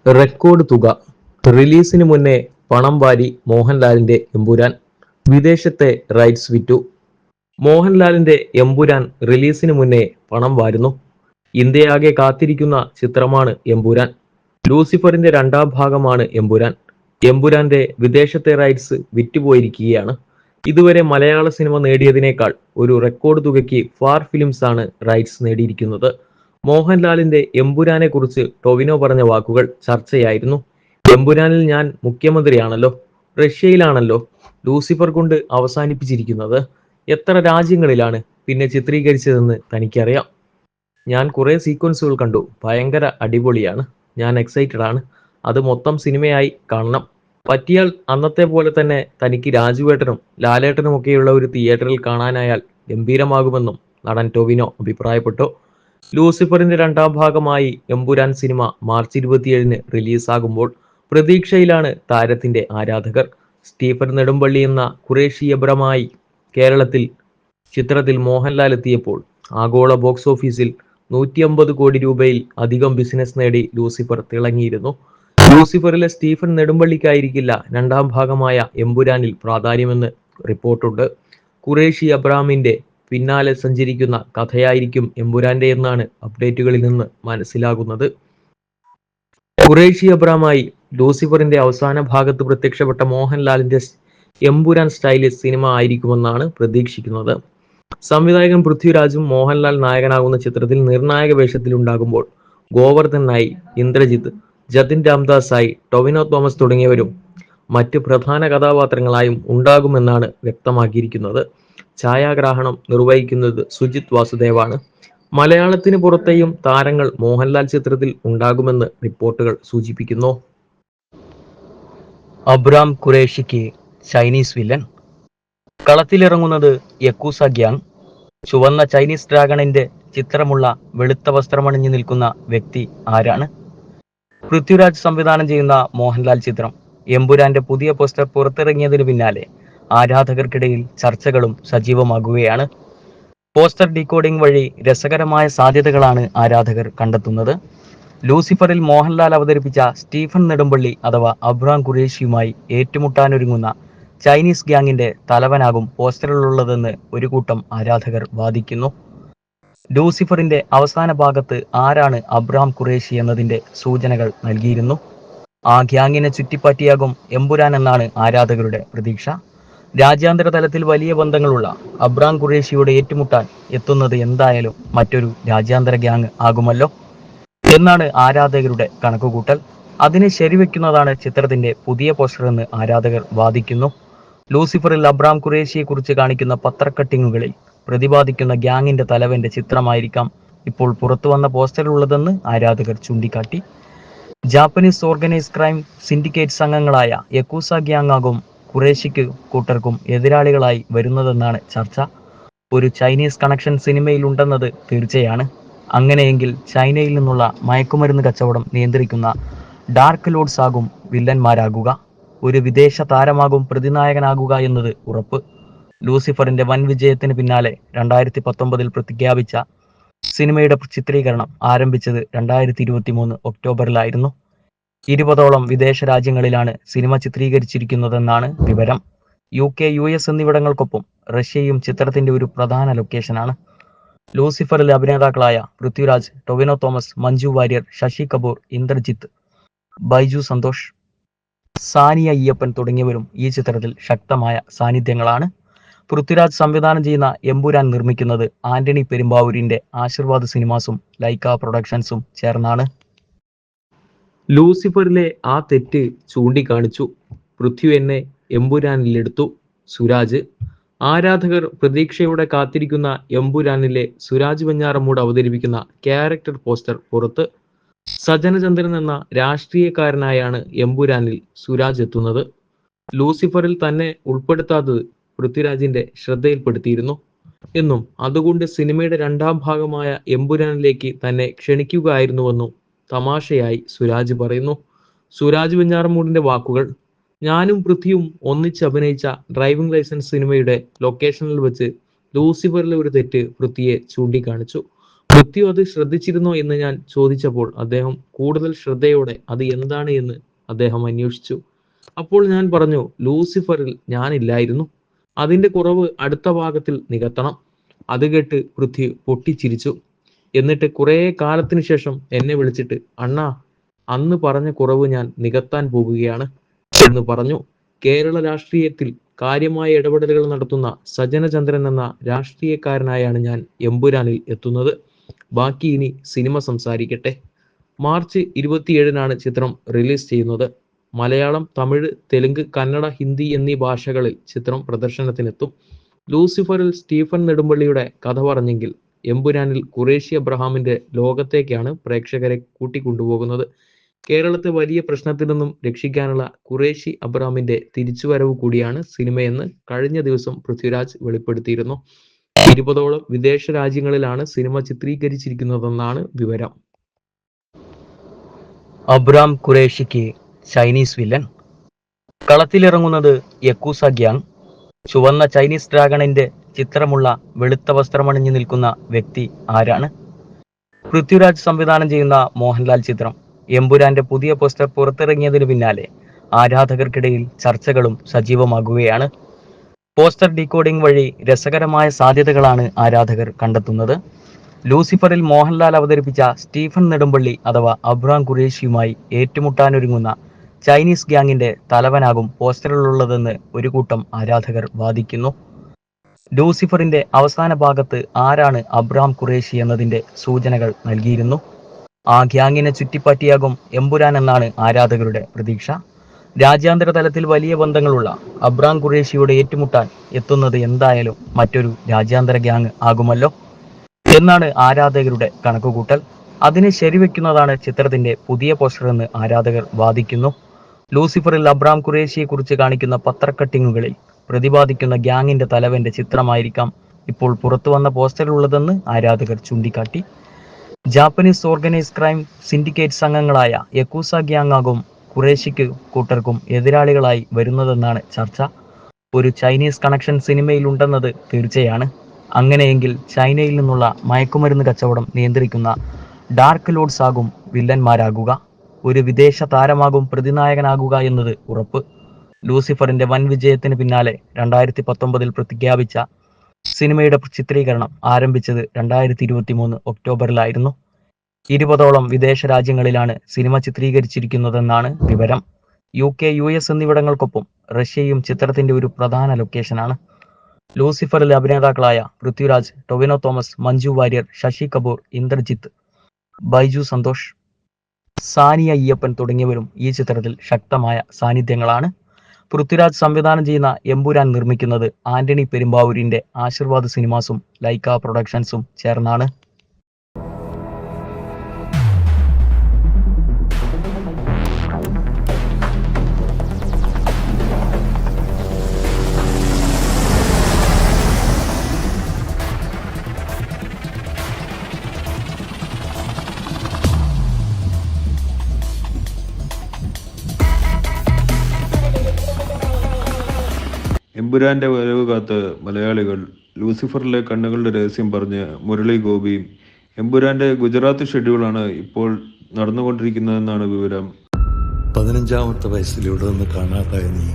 Record തുക. റിലീസിന് മുന്നേ പണം വാരി മോഹൻലാലിന്റെ എമ്പുരാൻ. വിദേശത്തെ റൈറ്റ്സ് വിറ്റു. മോഹൻലാലിന്റെ എമ്പുരാൻ റിലീസിന് മുന്നേ പണം വാരുന്നു. ഇന്ത്യയാകെ കാത്തിരിക്കുന്ന ചിത്രമാണ് എമ്പുരാൻ. ലൂസിഫറിന്റെ രണ്ടാം ഭാഗമാണ് എമ്പുരാൻ. എമ്പുരാന്റെ വിദേശത്തെ റൈറ്റ്സ് വിറ്റുപോയിരിക്കുകയാണ്. ഇതുവരെ മലയാള സിനിമ നേടിയതിനേക്കാൾ ഒരു റെക്കോർഡ് തുകയ്ക്ക് ഫാർ ഫിലിംസ് ആണ് റൈറ്റ്സ് നേടിയിരിക്കുന്നത്. മോഹൻലാലിന്റെ എമ്പുരാനെ കുറിച്ച് ടൊവിനോ പറഞ്ഞ വാക്കുകൾ ചർച്ചയായിരുന്നു. എമ്പുരാനിൽ ഞാൻ മുഖ്യമന്ത്രിയാണല്ലോ, റഷ്യയിലാണല്ലോ ലൂസിഫർ കൊണ്ട് അവസാനിപ്പിച്ചിരിക്കുന്നത്. എത്ര രാജ്യങ്ങളിലാണ് പിന്നെ ചിത്രീകരിച്ചതെന്ന് തനിക്കറിയാം. ഞാൻ കുറെ സീക്വൻസുകൾ കണ്ടു, ഭയങ്കര അടിപൊളിയാണ്. ഞാൻ എക്സൈറ്റഡ് ആണ്. അത് മൊത്തം സിനിമയായി കാണണം. പറ്റിയാൽ അന്നത്തെ പോലെ തന്നെ തനിക്ക് രാജുവേട്ടനും ലാലേട്ടനും ഒക്കെയുള്ള ഒരു തിയേറ്ററിൽ കാണാനായാൽ ഗംഭീരമാകുമെന്നും നടൻ ടൊവിനോ അഭിപ്രായപ്പെട്ടു. ലൂസിഫറിന്റെ രണ്ടാം ഭാഗമായി എമ്പുരാൻ സിനിമ മാർച്ച് 27-ന് റിലീസാകുമ്പോൾ പ്രതീക്ഷയിലാണ് താരത്തിന്റെ ആരാധകർ. സ്റ്റീഫൻ നെടുമ്പള്ളി എന്ന ഖുറേഷി എബ്രമായി കേരളത്തിൽ ചിത്രത്തിൽ മോഹൻലാൽ എത്തിയപ്പോൾ ആഗോള ബോക്സ് ഓഫീസിൽ 150 കോടി രൂപയിൽ അധികം ബിസിനസ് നേടി ലൂസിഫർ തിളങ്ങിയിരുന്നു. ലൂസിഫറിലെ സ്റ്റീഫൻ നെടുമ്പള്ളിക്കായിരിക്കില്ല രണ്ടാം ഭാഗമായ എമ്പുരാനിൽ പ്രാധാന്യമെന്ന് റിപ്പോർട്ടുണ്ട്. ഖുറേഷി അബ്രാമിന്റെ പിന്നാലെ സഞ്ചരിക്കുന്ന കഥയായിരിക്കും എമ്പുരാന്റെ എന്നാണ് അപ്ഡേറ്റുകളിൽ നിന്ന് മനസ്സിലാകുന്നത്. ഖുറേഷി അബ്രാമായി ലൂസിഫറിന്റെ അവസാന ഭാഗത്ത് പ്രത്യക്ഷപ്പെട്ട മോഹൻലാലിന്റെ എമ്പുരാൻ സ്റ്റൈലിഷ് സിനിമ ആയിരിക്കുമെന്നാണ് പ്രതീക്ഷിക്കുന്നത്. സംവിധായകൻ പൃഥ്വിരാജും മോഹൻലാൽ നായകനാകുന്ന ചിത്രത്തിൽ നിർണായക വേഷത്തിലുണ്ടാകുമ്പോൾ ഗോവർദ്ധൻ നായി, ഇന്ദ്രജിത്ത്, ജതിൻ രാംദാസായി, ടൊവിനോ തോമസ് തുടങ്ങിയവരും മറ്റ് പ്രധാന കഥാപാത്രങ്ങളായും ഉണ്ടാകുമെന്നാണ് വ്യക്തമാക്കിയിരിക്കുന്നത്. ഛായാഗ്രാഹണം നിർവഹിക്കുന്നത് സുജിത് വാസുദേവാണ്. മലയാളത്തിന് പുറത്തെയും താരങ്ങൾ മോഹൻലാൽ ചിത്രത്തിൽ ഉണ്ടാകുമെന്ന് റിപ്പോർട്ടുകൾ സൂചിപ്പിക്കുന്നു. അബ്രാം ഖുറേഷിക്ക് ചൈനീസ് വില്ലൻ. കളത്തിലിറങ്ങുന്നത് യക്കൂസ ഗ്യാങ്. ചുവന്ന ചൈനീസ് ഡ്രാഗണിന്റെ ചിത്രമുള്ള വെളുത്ത വസ്ത്രമണിഞ്ഞു നിൽക്കുന്ന വ്യക്തി ആരാണ്? പൃഥ്വിരാജ് സംവിധാനം ചെയ്യുന്ന മോഹൻലാൽ ചിത്രം എമ്പുരാന്റെ പുതിയ പോസ്റ്റർ പുറത്തിറങ്ങിയതിനു പിന്നാലെ ആരാധകർക്കിടയിൽ ചർച്ചകളും സജീവമാകുകയാണ്. പോസ്റ്റർ ഡീകോഡിംഗ് വഴി രസകരമായ സാധ്യതകളാണ് ആരാധകർ കണ്ടെത്തുന്നത്. ലൂസിഫറിൽ മോഹൻലാൽ അവതരിപ്പിച്ച സ്റ്റീഫൻ നെടുമ്പള്ളി അഥവാ അബ്രാം ഖുറേഷിയുമായി ഏറ്റുമുട്ടാനൊരുങ്ങുന്ന ചൈനീസ് ഗ്യാങ്ങിന്റെ തലവനാകും പോസ്റ്ററിലുള്ളതെന്ന് ഒരു കൂട്ടം ആരാധകർ വാദിക്കുന്നു. ലൂസിഫറിന്റെ അവസാന ഭാഗത്ത് ആരാണ് അബ്രാം ഖുറേഷി എന്നതിന്റെ സൂചനകൾ നൽകിയിരുന്നു. ആ ഗ്യാങ്ങിനെ ചുറ്റിപ്പറ്റിയാകും എമ്പുരാൻ എന്നാണ് ആരാധകരുടെ പ്രതീക്ഷ. രാജ്യാന്തര തലത്തിൽ വലിയ ബന്ധങ്ങളുള്ള അബ്രാം ഖുറേഷിയോട് ഏറ്റുമുട്ടാൻ എത്തുന്നത് എന്തായാലും മറ്റൊരു രാജ്യാന്തര ഗ്യാങ് ആകുമല്ലോ എന്നാണ് ആരാധകരുടെ കണക്കുകൂട്ടൽ. അതിനെ ശരിവെക്കുന്നതാണ് ചിത്രത്തിന്റെ പുതിയ പോസ്റ്റർ എന്ന് ആരാധകർ വാദിക്കുന്നു. ലൂസിഫറിൽ അബ്രാം ഖുറേഷിയെ കുറിച്ച് കാണിക്കുന്ന പത്രക്കട്ടിങ്ങുകളിൽ പ്രതിപാദിക്കുന്ന ഗ്യാങ്ങിന്റെ തലവന്റെ ചിത്രമായിരിക്കാം ഇപ്പോൾ പുറത്തുവന്ന പോസ്റ്ററിലുള്ളതെന്ന് ആരാധകർ ചൂണ്ടിക്കാട്ടി. Japanese organised crime syndicate സംഘങ്ങളായ യക്കൂസ gang ആകും ഖുറേഷിക്ക് കൂട്ടർക്കും എതിരാളികളായി വരുന്നതെന്നാണ് ചർച്ച. ഒരു ചൈനീസ് കണക്ഷൻ സിനിമയിൽ ഉണ്ടെന്നത് തീർച്ചയാണ്. അങ്ങനെയെങ്കിൽ ചൈനയിൽ നിന്നുള്ള മയക്കുമരുന്ന് കച്ചവടം നിയന്ത്രിക്കുന്ന ഡാർക്ക് ലോഡ്സ് ആകും വില്ലന്മാരാകുക. ഒരു വിദേശ താരമാകും പ്രതിനായകനാകുക എന്നത് ഉറപ്പ്. ലൂസിഫറിന്റെ വൻ വിജയത്തിന് പിന്നാലെ 2019 പ്രഖ്യാപിച്ച സിനിമയുടെ ചിത്രീകരണം ആരംഭിച്ചത് 2023 ഒക്ടോബറിലായിരുന്നു. 20ഓളം വിദേശ രാജ്യങ്ങളിലാണ് സിനിമ ചിത്രീകരിച്ചിരിക്കുന്നതെന്നാണ് വിവരം. UK, US എന്നിവിടങ്ങൾക്കൊപ്പം റഷ്യയും ചിത്രത്തിന്റെ ഒരു പ്രധാന ലൊക്കേഷനാണ്. ലൂസിഫറിലെ അഭിനേതാക്കളായ പൃഥ്വിരാജ്, ടൊവിനോ തോമസ്, മഞ്ജു വാര്യർ, ശശി കപൂർ, ഇന്ദ്രജിത്ത്, ബൈജു സന്തോഷ്, സാനിയ അയ്യപ്പൻ തുടങ്ങിയവരും ഈ ചിത്രത്തിൽ ശക്തമായ സാന്നിധ്യങ്ങളാണ്. പൃഥ്വിരാജ് സംവിധാനം ചെയ്യുന്ന എമ്പുരാൻ നിർമ്മിക്കുന്നത് ആന്റണി പെരുമ്പാവൂരിന്റെ ആശീർവാദ് സിനിമാസും ലൈക്ക പ്രൊഡക്ഷൻസും ചേർന്നാണ്. ലൂസിഫറിലെ ആ തെറ്റ് ചൂണ്ടിക്കാണിച്ചു. പൃഥ്വി എന്നെ എമ്പുരാനിലെടുത്തു. സുരാജ്. ആരാധകർ പ്രതീക്ഷയോടെ കാത്തിരിക്കുന്ന എമ്പുരാനിലെ സുരാജ് വെഞ്ഞാറമൂട് അവതരിപ്പിക്കുന്ന ക്യാരക്ടർ പോസ്റ്റർ പുറത്ത്. സജനചന്ദ്രൻ എന്ന രാഷ്ട്രീയക്കാരനായാണ് എമ്പുരാനിൽ സുരാജ് എത്തുന്നത്. ലൂസിഫറിൽ തന്നെ ഉൾപ്പെടുത്താത്തത് പൃഥ്വിരാജിന്റെ ശ്രദ്ധയിൽപ്പെടുത്തിയിരുന്നു എന്നും അതുകൊണ്ട് സിനിമയുടെ രണ്ടാം ഭാഗമായ എമ്പുരാനിലേക്ക് തന്നെ ക്ഷണിക്കുകയായിരുന്നുവെന്നും തമാശയായി സുരാജ് പറയുന്നു. സുരാജ് വെഞ്ഞാറമൂടിന്റെ വാക്കുകൾ: ഞാനും പൃഥ്വിയും ഒന്നിച്ച് അഭിനയിച്ച ഡ്രൈവിംഗ് ലൈസൻസ് സിനിമയുടെ ലൊക്കേഷനിൽ വെച്ച് ലൂസിഫറിലെ ഒരു തെറ്റ് പൃഥ്വിയെ ചൂണ്ടിക്കാണിച്ചു. പൃഥ്വി അത് ശ്രദ്ധിച്ചിരുന്നോ എന്ന് ഞാൻ ചോദിച്ചപ്പോൾ അദ്ദേഹം കൂടുതൽ ശ്രദ്ധയോടെ അത് എന്താണ് എന്ന് അദ്ദേഹം അന്വേഷിച്ചു. അപ്പോൾ ഞാൻ പറഞ്ഞു, ലൂസിഫറിൽ ഞാനില്ലായിരുന്നു. അതിന്റെ കുറവ് അടുത്ത ഭാഗത്തിൽ നികത്തണം. അത് കേട്ട് പൃഥ്വി പൊട്ടിച്ചിരിച്ചു. എന്നിട്ട് കുറേ കാലത്തിന് ശേഷം എന്നെ വിളിച്ചിട്ട്, അണ്ണാ, അന്ന് പറഞ്ഞ കുറവ് ഞാൻ നികത്താൻ പോകുകയാണ് എന്ന് പറഞ്ഞു. കേരള രാഷ്ട്രീയത്തിൽ കാര്യമായ ഇടപെടലുകൾ നടത്തുന്ന സജനചന്ദ്രൻ എന്ന രാഷ്ട്രീയക്കാരനായാണ് ഞാൻ എമ്പുരാനിൽ എത്തുന്നത്. ബാക്കി ഇനി സിനിമ സംസാരിക്കട്ടെ. മാർച്ച് 27-നാണ് ചിത്രം റിലീസ് ചെയ്യുന്നത്. മലയാളം, തമിഴ്, തെലുങ്ക്, കന്നഡ, ഹിന്ദി എന്നീ ഭാഷകളിൽ ചിത്രം പ്രദർശനത്തിനെത്തും. ലൂസിഫറിൽ സ്റ്റീഫൻ നെടുമ്പള്ളിയുടെ കഥ പറഞ്ഞെങ്കിൽ എമ്പുരാനിൽ ഖുറേഷി അബ്രഹാമിന്റെ ലോകത്തേക്കാണ് പ്രേക്ഷകരെ കൂട്ടിക്കൊണ്ടുപോകുന്നത്. കേരളത്തെ വലിയ പ്രശ്നത്തിൽ നിന്നും രക്ഷിക്കാനുള്ള ഖുറേഷി അബ്രഹാമിന്റെ തിരിച്ചുവരവ് കൂടിയാണ് സിനിമയെന്ന് കഴിഞ്ഞ ദിവസം പൃഥ്വിരാജ് വെളിപ്പെടുത്തിയിരുന്നു. 20ഓളം വിദേശ രാജ്യങ്ങളിലാണ് സിനിമ ചിത്രീകരിച്ചിരിക്കുന്നതെന്നാണ് വിവരം. അബ്രാം ഖുറേഷിക്ക് ചൈനീസ് വില്ലൻ. കളത്തിലിറങ്ങുന്നത് യക്കൂസ ഗ്യാങ്. ചുവന്ന ചൈനീസ് ഡ്രാഗണിന്റെ ചിത്രമുള്ള വെളുത്ത വസ്ത്രമണിഞ്ഞു നിൽക്കുന്ന വ്യക്തി ആരാണ്? പൃഥ്വിരാജ് സംവിധാനം ചെയ്യുന്ന മോഹൻലാൽ ചിത്രം എമ്പുരാന്റെ പുതിയ പോസ്റ്റർ പുറത്തിറങ്ങിയതിനു പിന്നാലെ ആരാധകർക്കിടയിൽ ചർച്ചകളും സജീവമാകുകയാണ്. പോസ്റ്റർ ഡീകോഡിംഗ് വഴി രസകരമായ സാധ്യതകളാണ് ആരാധകർ കണ്ടെത്തുന്നത്. ലൂസിഫറിൽ മോഹൻലാൽ അവതരിപ്പിച്ച സ്റ്റീഫൻ നെടുമ്പള്ളി അഥവാ അബ്രാം ഖുറേഷിയുമായി ഏറ്റുമുട്ടാനൊരുങ്ങുന്ന ചൈനീസ് ഗ്യാങ്ങിന്റെ തലവനാകും പോസ്റ്ററിലുള്ളതെന്ന് ഒരു കൂട്ടം ആരാധകർ വാദിക്കുന്നു. ലൂസിഫറിന്റെ അവസാന ഭാഗത്ത് ആരാണ് അബ്രാം ഖുറേഷി എന്നതിന്റെ സൂചനകൾ നൽകിയിരുന്നു. ആ ഗ്യാങ്ങിനെ ചുറ്റിപ്പറ്റിയാകും എമ്പുരാൻ എന്നാണ് ആരാധകരുടെ പ്രതീക്ഷ. രാജ്യാന്തര തലത്തിൽ വലിയ ബന്ധങ്ങളുള്ള അബ്രാം ഖുറേഷിയോട് ഏറ്റുമുട്ടാൻ എത്തുന്നത് എന്തായാലും മറ്റൊരു രാജ്യാന്തര ഗ്യാങ് ആകുമല്ലോ എന്നാണ് ആരാധകരുടെ കണക്കുകൂട്ടൽ. അതിനെ ശരിവെക്കുന്നതാണ് ചിത്രത്തിന്റെ പുതിയ പോസ്റ്റർ എന്ന് ആരാധകർ വാദിക്കുന്നു. ലൂസിഫറിൽ അബ്രാം ഖുറേഷിയെ കുറിച്ച് കാണിക്കുന്ന പത്രക്കട്ടിങ്ങുകളിൽ പ്രതിപാദിക്കുന്ന ഗ്യാങ്ങിന്റെ തലവന്റെ ചിത്രമായിരിക്കാം ഇപ്പോൾ പുറത്തു വന്ന പോസ്റ്ററിലുള്ളതെന്ന് ആരാധകർ ചൂണ്ടിക്കാട്ടി. Japanese organise crime syndicate സംഘങ്ങളായ യക്കൂസ gang ആകും ഖുറേഷിക്ക് കൂട്ടർക്കും എതിരാളികളായി വരുന്നതെന്നാണ് ചർച്ച. ഒരു ചൈനീസ് കണക്ഷൻ സിനിമയിൽ ഉണ്ടെന്നത് തീർച്ചയാണ്. അങ്ങനെയെങ്കിൽ ചൈനയിൽ നിന്നുള്ള മയക്കുമരുന്ന് കച്ചവടം നിയന്ത്രിക്കുന്ന ഡാർക്ക് ലോഡ്സ് ആകും വില്ലന്മാരാകുക. ഒരു വിദേശ താരമാകും പ്രതിനായകനാകുക എന്നത് ഉറപ്പ്. ലൂസിഫറിന്റെ വൻ വിജയത്തിന് പിന്നാലെ 2019 പ്രഖ്യാപിച്ച സിനിമയുടെ ചിത്രീകരണം ആരംഭിച്ചത് 2023 ഒക്ടോബറിലായിരുന്നു. 20ഓളം വിദേശ രാജ്യങ്ങളിലാണ് സിനിമ ചിത്രീകരിച്ചിരിക്കുന്നതെന്നാണ് വിവരം. UK, US എന്നിവിടങ്ങൾക്കൊപ്പം റഷ്യയും ചിത്രത്തിന്റെ ഒരു പ്രധാന ലൊക്കേഷനാണ്. ലൂസിഫറിലെ അഭിനേതാക്കളായ പൃഥ്വിരാജ്, ടൊവിനോ തോമസ്, മഞ്ജു വാര്യർ, ശശി കപൂർ, ഇന്ദ്രജിത്ത്, ബൈജു സന്തോഷ്, സാനിയ അയ്യപ്പൻ തുടങ്ങിയവരും ഈ ചിത്രത്തിൽ ശക്തമായ സാന്നിധ്യങ്ങളാണ്. പൃഥ്വിരാജ് സംവിധാനം ചെയ്യുന്ന എമ്പുരാൻ നിർമ്മിക്കുന്നത് ആന്റണി പെരുമ്പാവൂരിന്റെ ആശീർവാദ് സിനിമാസും ലൈക്ക പ്രൊഡക്ഷൻസും ചേർന്നാണ്. എമ്പുരാന്റെ വരവ് കാത്ത് മലയാളികൾ. ലൂസിഫറിലെ കണ്ണുകളുടെ രഹസ്യം പറഞ്ഞ് മുരളി ഗോപി. എമ്പുരാന്റെ ഗുജറാത്ത് ഷെഡ്യൂളാണ് ഇപ്പോൾ നടന്നുകൊണ്ടിരിക്കുന്നതെന്നാണ് വിവരം. 15ാമത്തെ വയസ്സിൽ ഇവിടെ നിന്ന് കാണാതായ നീ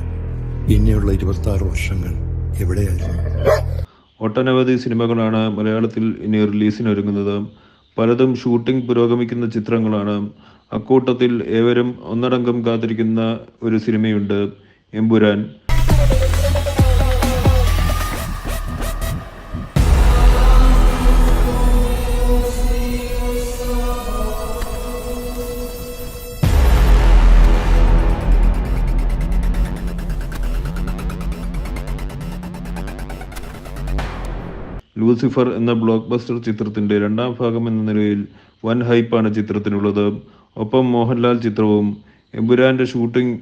പിന്നെയുള്ള 26 വർഷങ്ങൾ എവിടെയായിരുന്നു? ഒട്ടനവധി സിനിമകളാണ് മലയാളത്തിൽ ഇനി റിലീസിനൊരുങ്ങുന്നത്. പലതും ഷൂട്ടിംഗ് പുരോഗമിക്കുന്ന ചിത്രങ്ങളാണ്. അക്കൂട്ടത്തിൽ ഏവരും ഒന്നടങ്കം കാത്തിരിക്കുന്ന ഒരു സിനിമയുണ്ട്, എമ്പുരാൻ. ലൂസിഫർ എന്ന ബ്ലോക്ക് ബസ്റ്റർ ചിത്രത്തിന്റെ 2ാം ഭാഗം എന്ന നിലയിൽ വൻ ഹൈപ്പാണ് ചിത്രത്തിനുള്ളത്. ഒപ്പം മോഹൻലാൽ ചിത്രവും. എമ്പുരാന്റെ ഷൂട്ടിംഗ്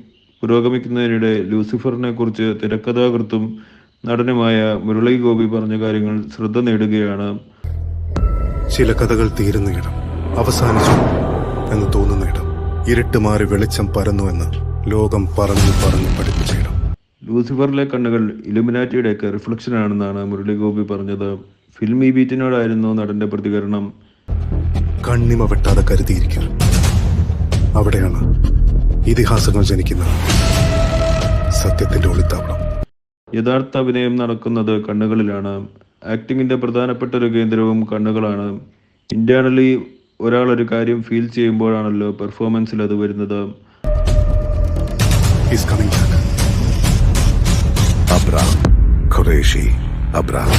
പുരോഗമിക്കുന്നതിനിടെ ലൂസിഫറിനെ കുറിച്ച് തിരക്കഥാകൃത്തും നടനുമായ മുരളി ഗോപി പറഞ്ഞ കാര്യങ്ങൾ ശ്രദ്ധ നേടുകയാണ്. ചില കഥകൾ തീരുന്ന ഇടം, അവസാനിച്ചു എന്ന് തോന്നുന്ന ഇടം, ഇരുട്ട് മാറി വെളിച്ചം പരന്നുവെന്ന് ലോകം പറഞ്ഞു പഠിപ്പിച്ച ഇടം. ലൂസിഫറിലെ കണ്ണുകൾ ഇലുമിനാറ്റിയുടെയൊക്കെ റിഫ്ലക്ഷൻ ആണെന്നാണ് മുരളി ഗോപി പറഞ്ഞത്. ഫിൽമി ബീറ്റിനോടായിരുന്നു നടന്റെ പ്രതികരണം. കണ്ണിമ വെട്ടാതെ കരുതിയിരിക്കുക. അവിടെയാണ് ഇതിഹാസങ്ങൾ ജനിക്കുന്നത്. സത്യത്തിന്റെ ഒളിത്താവളം. യഥാർത്ഥ അഭിനയം നടക്കുന്നത് കണ്ണുകളിലാണ്. ആക്ടിങ്ങിന്റെ പ്രധാനപ്പെട്ട ഒരു കേന്ദ്രവും കണ്ണുകളാണ്. ഇന്റേണലി ഒരാൾ ഒരു കാര്യം ഫീൽ ചെയ്യുമ്പോഴാണല്ലോ പെർഫോമൻസിൽ അത് വരുന്നത്. He's coming back. Abram Qureshi Abram.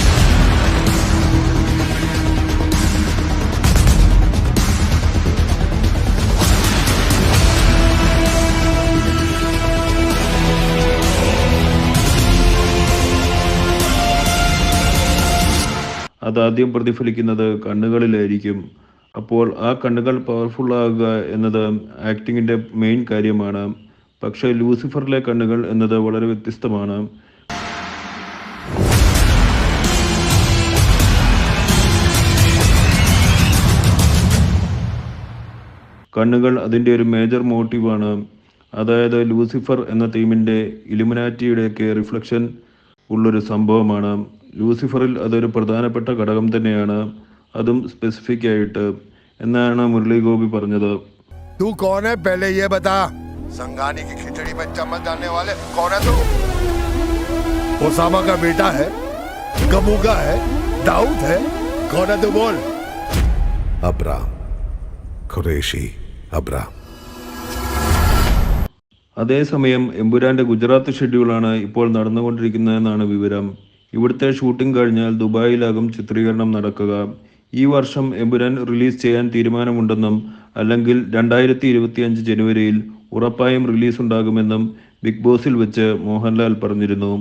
അതാദ്യം പ്രതിഫലിക്കുന്നത് കണ്ണുകളിലായിരിക്കും. അപ്പോൾ ആ കണ്ണുകൾ പവർഫുൾ ആകുക എന്നത് ആക്ടിങ്ങിന്റെ മെയിൻ കാര്യമാണ്. പക്ഷേ ലൂസിഫറിലെ കണ്ണുകൾ എന്നത് വളരെ വ്യത്യസ്തമാണ്. കണ്ണുകൾ അതിൻ്റെ ഒരു മേജർ മോട്ടീവാണ്. അതായത് ലൂസിഫർ എന്ന തീമിൻ്റെ ഇലുമിനാറ്റിയുടെയൊക്കെ റിഫ്ലക്ഷൻ ഉള്ളൊരു സംഭവമാണ്. ലൂസിഫറിൽ അതൊരു പ്രധാനപ്പെട്ട ഘടകം തന്നെയാണ്, അതും സ്പെസിഫിക് ആയിട്ട് എന്നാണ് മുരളി ഗോപി പറഞ്ഞത്. तू कौन है पहले ये बता। संगानी की खिचड़ी में चम्मच डालने वाले कौन है तू? ओसामा का बेटा है, गमूगा है, दाऊद है, कौन है तू बोल? Abram Qureshi Abram. അതേസമയം എമ്പുരാന്റെ ഗുജറാത്ത് ഷെഡ്യൂളാണ് ഇപ്പോൾ നടന്നുകൊണ്ടിരിക്കുന്നതെന്നാണ് വിവരം. ഇവിടുത്തെ ഷൂട്ടിംഗ് കഴിഞ്ഞാൽ ദുബായിലാകും ചിത്രീകരണം നടക്കുക. ഈ വർഷം എമ്പുരാൻ റിലീസ് ചെയ്യാൻ തീരുമാനമുണ്ടെന്നും അല്ലെങ്കിൽ 2025 ജനുവരിയിൽ ഉറപ്പായും റിലീസ് ഉണ്ടാകുമെന്നും ബിഗ് ബോസിൽ വെച്ച് മോഹൻലാൽ പറഞ്ഞിരുന്നു.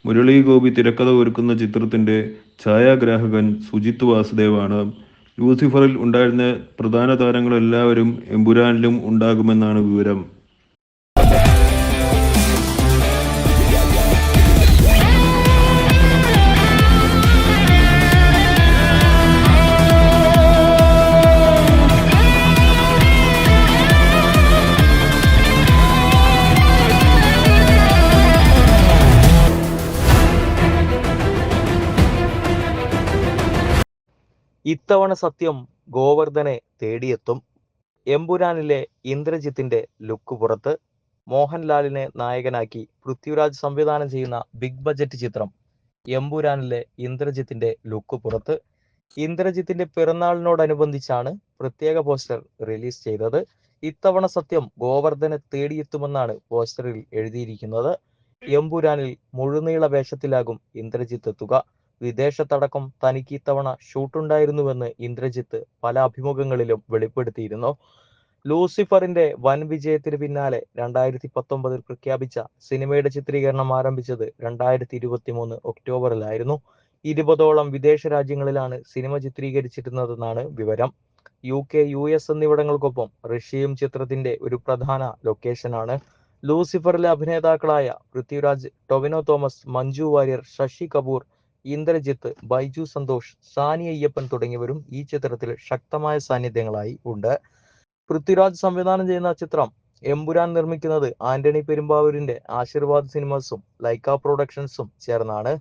മുരളി ഗോപി തിരക്കഥ ഒരുക്കുന്ന ചിത്രത്തിന്റെ ഛായാഗ്രാഹകൻ സുജിത് വാസുദേവാണ്. ലൂസിഫറിൽ ഉണ്ടായിരുന്ന പ്രധാന താരങ്ങളെല്ലാവരും എമ്പുരാനിലും ഉണ്ടാകുമെന്നാണ് വിവരം. ഇത്തവണ സത്യം ഗോവർദ്ധനെ തേടിയെത്തും. എമ്പുരാനിലെ ഇന്ദ്രജിത്തിന്റെ ലുക്ക് പുറത്ത്. മോഹൻലാലിനെ നായകനാക്കി പൃഥ്വിരാജ് സംവിധാനം ചെയ്യുന്ന ബിഗ് ബജറ്റ് ചിത്രം എമ്പുരാനിലെ ഇന്ദ്രജിത്തിന്റെ ലുക്ക് പുറത്ത്. ഇന്ദ്രജിത്തിന്റെ പിറന്നാളിനോടനുബന്ധിച്ചാണ് പ്രത്യേക പോസ്റ്റർ റിലീസ് ചെയ്തത്. ഇത്തവണ സത്യം ഗോവർദ്ധനെ തേടിയെത്തുമെന്നാണ് പോസ്റ്ററിൽ എഴുതിയിരിക്കുന്നത്. എമ്പുരാനിൽ മുഴുനീള വേഷത്തിലാകും ഇന്ദ്രജിത്ത് എത്തുക. വിദേശത്തടക്കം തനിക്ക് ഇത്തവണ ഷൂട്ടുണ്ടായിരുന്നുവെന്ന് ഇന്ദ്രജിത്ത് പല അഭിമുഖങ്ങളിലും വെളിപ്പെടുത്തിയിരുന്നു. ലൂസിഫറിന്റെ വൻ വിജയത്തിന് പിന്നാലെ 2019 പ്രഖ്യാപിച്ച സിനിമയുടെ ചിത്രീകരണം ആരംഭിച്ചത് 2023 ഒക്ടോബറിലായിരുന്നു. 20ഓളം വിദേശ രാജ്യങ്ങളിലാണ് സിനിമ ചിത്രീകരിച്ചിരുന്നതെന്നാണ് വിവരം. UK, US എന്നിവിടങ്ങൾക്കൊപ്പം റഷ്യയും ചിത്രത്തിന്റെ ഒരു പ്രധാന ലൊക്കേഷനാണ്. ലൂസിഫറിലെ അഭിനേതാക്കളായ പൃഥ്വിരാജ്, ടൊവിനോ തോമസ്, മഞ്ജു വാര്യർ, ശശി കപൂർ, ഇന്ദ്രജിത്ത്, ബൈജു സന്തോഷ്, സാനി അയ്യപ്പൻ തുടങ്ങിയവരും ഈ ചിത്രത്തിൽ ശക്തമായ സാന്നിധ്യങ്ങളായി ഉണ്ട്. പൃഥ്വിരാജ് സംവിധാനം ചെയ്യുന്ന ചിത്രം എമ്പുരാൻ നിർമ്മിക്കുന്നത് ആന്റണി പെരുമ്പാവൂരിന്റെ ആശീർവാദ് സിനിമാസും ലൈക്ക പ്രൊഡക്ഷൻസും ചേർന്നാണ്.